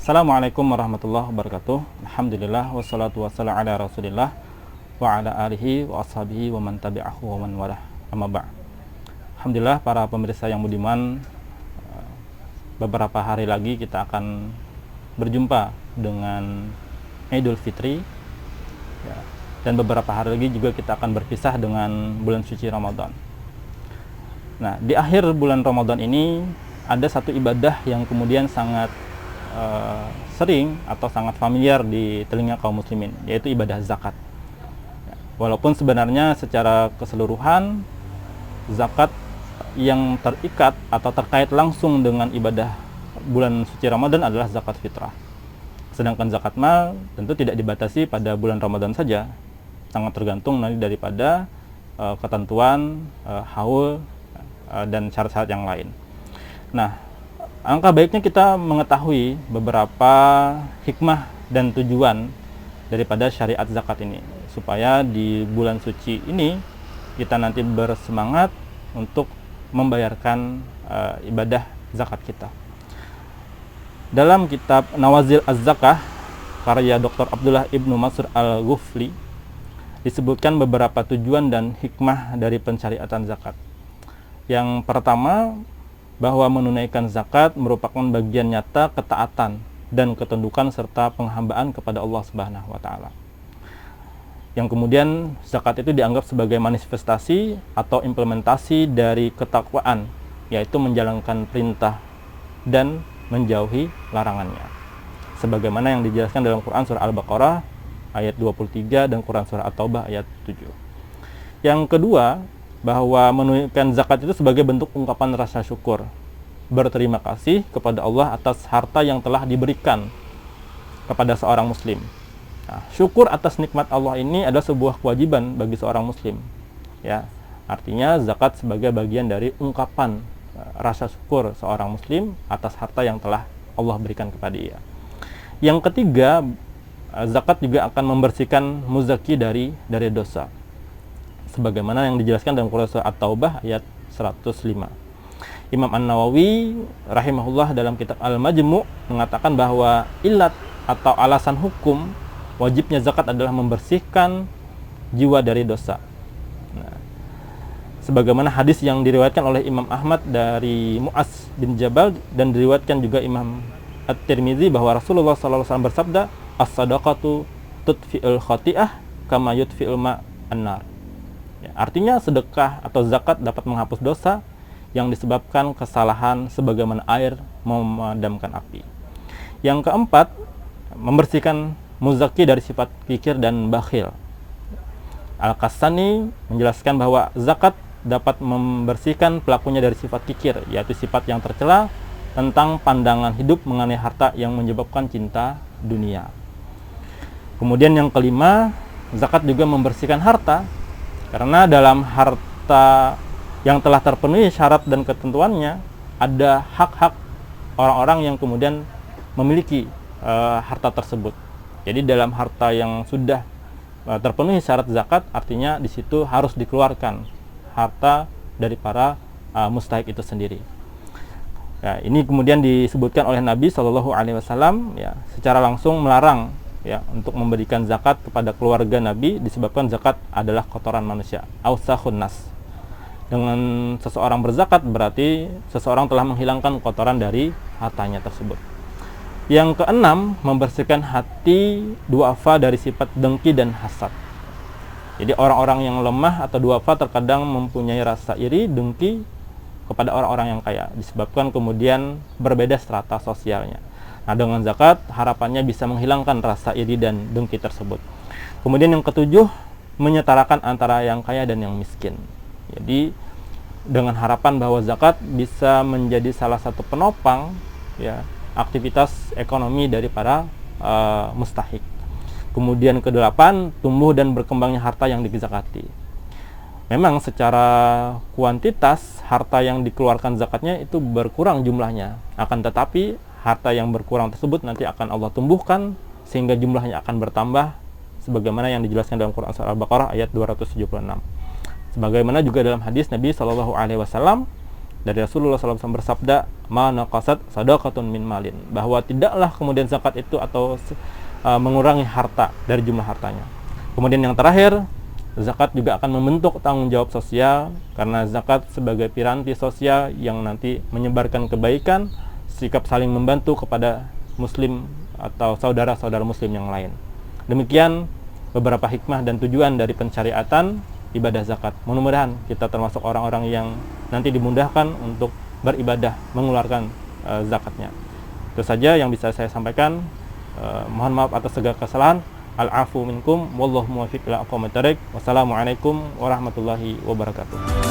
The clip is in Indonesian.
Assalamualaikum warahmatullahi wabarakatuh. Alhamdulillah wassalatu wassalamu ala Rasulillah wa ala alihi wa ashabihi wa man tabi'ahu wa man walah. Amma ba'd. Alhamdulillah para pemirsa yang budiman, beberapa hari lagi kita akan berjumpa dengan Idul Fitri ya, dan beberapa hari lagi juga kita akan berpisah dengan bulan suci Ramadan. Nah, di akhir bulan Ramadan ini ada satu ibadah yang kemudian sangat sering atau sangat familiar di telinga kaum muslimin, yaitu ibadah zakat. Walaupun sebenarnya secara keseluruhan zakat yang terikat atau terkait langsung dengan ibadah bulan suci Ramadan adalah zakat fitrah. Sedangkan zakat mal tentu tidak dibatasi pada bulan Ramadan saja, sangat tergantung nanti daripada ketentuan haul dan syarat-syarat yang lain. Nah, angka baiknya kita mengetahui beberapa hikmah dan tujuan daripada syariat zakat ini, supaya di bulan suci ini kita nanti bersemangat untuk membayarkan ibadah zakat kita. Dalam kitab Nawazil Az-Zakah karya Dr. Abdullah Ibnu Mas'ud Al-Ghufli disebutkan beberapa tujuan dan hikmah dari pensyariatan zakat. Yang pertama, bahwa menunaikan zakat merupakan bagian nyata ketaatan dan ketundukan serta penghambaan kepada Allah Subhanahu wa taala. Yang kemudian zakat itu dianggap sebagai manifestasi atau implementasi dari ketakwaan, yaitu menjalankan perintah dan menjauhi larangannya. Sebagaimana yang dijelaskan dalam Quran surah Al-Baqarah ayat 23 dan Quran surah At-Taubah ayat 7. Yang kedua, bahwa menunaikan zakat itu sebagai bentuk ungkapan rasa syukur, berterima kasih kepada Allah atas harta yang telah diberikan kepada seorang muslim. Nah, syukur atas nikmat Allah ini adalah sebuah kewajiban bagi seorang muslim. Ya, artinya zakat sebagai bagian dari ungkapan rasa syukur seorang muslim atas harta yang telah Allah berikan kepada dia. Yang ketiga, zakat juga akan membersihkan muzaki dari dosa, sebagaimana yang dijelaskan dalam Quran surah At-Taubah ayat 105. Imam An-Nawawi rahimahullah dalam kitab Al-Majmu' mengatakan bahwa ilat atau alasan hukum wajibnya zakat adalah membersihkan jiwa dari dosa. Nah, sebagaimana hadis yang diriwayatkan oleh Imam Ahmad dari Mu'az bin Jabal dan diriwayatkan juga Imam At-Tirmizi bahwa Rasulullah SAW bersabda, "As-sadaqatu tudfi'ul khati'ah kama yudfi'ul ma'an-nar." Ya, artinya sedekah atau zakat dapat menghapus dosa yang disebabkan kesalahan sebagaimana air memadamkan api. Yang keempat, membersihkan muzaki dari sifat kikir dan bakhil. Al-Qassani menjelaskan bahwa zakat dapat membersihkan pelakunya dari sifat kikir, yaitu sifat yang tercela tentang pandangan hidup mengenai harta yang menyebabkan cinta dunia. Kemudian yang kelima, zakat juga membersihkan harta, karena dalam harta yang telah terpenuhi syarat dan ketentuannya ada hak-hak orang-orang yang kemudian memiliki harta tersebut. Jadi dalam harta yang sudah terpenuhi syarat zakat, artinya di situ harus dikeluarkan harta dari para mustahik itu sendiri. Ya, ini kemudian disebutkan oleh Nabi SAW ya, secara langsung melarang ya untuk memberikan zakat kepada keluarga Nabi, disebabkan zakat adalah kotoran manusia, ausakhun nas. Dengan seseorang berzakat berarti seseorang telah menghilangkan kotoran dari hartanya tersebut. Yang keenam, membersihkan hati duafa dari sifat dengki dan hasad. Jadi orang-orang yang lemah atau duafa terkadang mempunyai rasa iri, dengki kepada orang-orang yang kaya, disebabkan kemudian berbeda strata sosialnya. Nah, dengan zakat harapannya bisa menghilangkan rasa iri dan dengki tersebut. Kemudian yang ketujuh, menyetarakan antara yang kaya dan yang miskin. Jadi dengan harapan bahwa zakat bisa menjadi salah satu penopang ya aktivitas ekonomi dari para mustahik. Kemudian kedelapan, tumbuh dan berkembangnya harta yang dizakati. Memang secara kuantitas harta yang dikeluarkan zakatnya itu berkurang jumlahnya, akan tetapi harta yang berkurang tersebut nanti akan Allah tumbuhkan sehingga jumlahnya akan bertambah, sebagaimana yang dijelaskan dalam Quran surah Al-Baqarah ayat 276. Sebagaimana juga dalam hadis Nabi SAW dari Rasulullah SAW bersabda, ma naqasat sadaqatun min malin, bahwa tidaklah kemudian zakat itu atau mengurangi harta dari jumlah hartanya. Kemudian yang terakhir, zakat juga akan membentuk tanggung jawab sosial, karena zakat sebagai piranti sosial yang nanti menyebarkan kebaikan, sikap saling membantu kepada muslim atau saudara-saudara muslim yang lain. Demikian beberapa hikmah dan tujuan dari pensyariatan ibadah zakat. Mudah-mudahan kita termasuk orang-orang yang nanti dimudahkan untuk beribadah mengeluarkan zakatnya. Itu saja yang bisa saya sampaikan. Mohon maaf atas segala kesalahan. Al-afu minkum wallahu muwaffiq ila aqwamit thariq. Wassalamualaikum warahmatullahi wabarakatuh.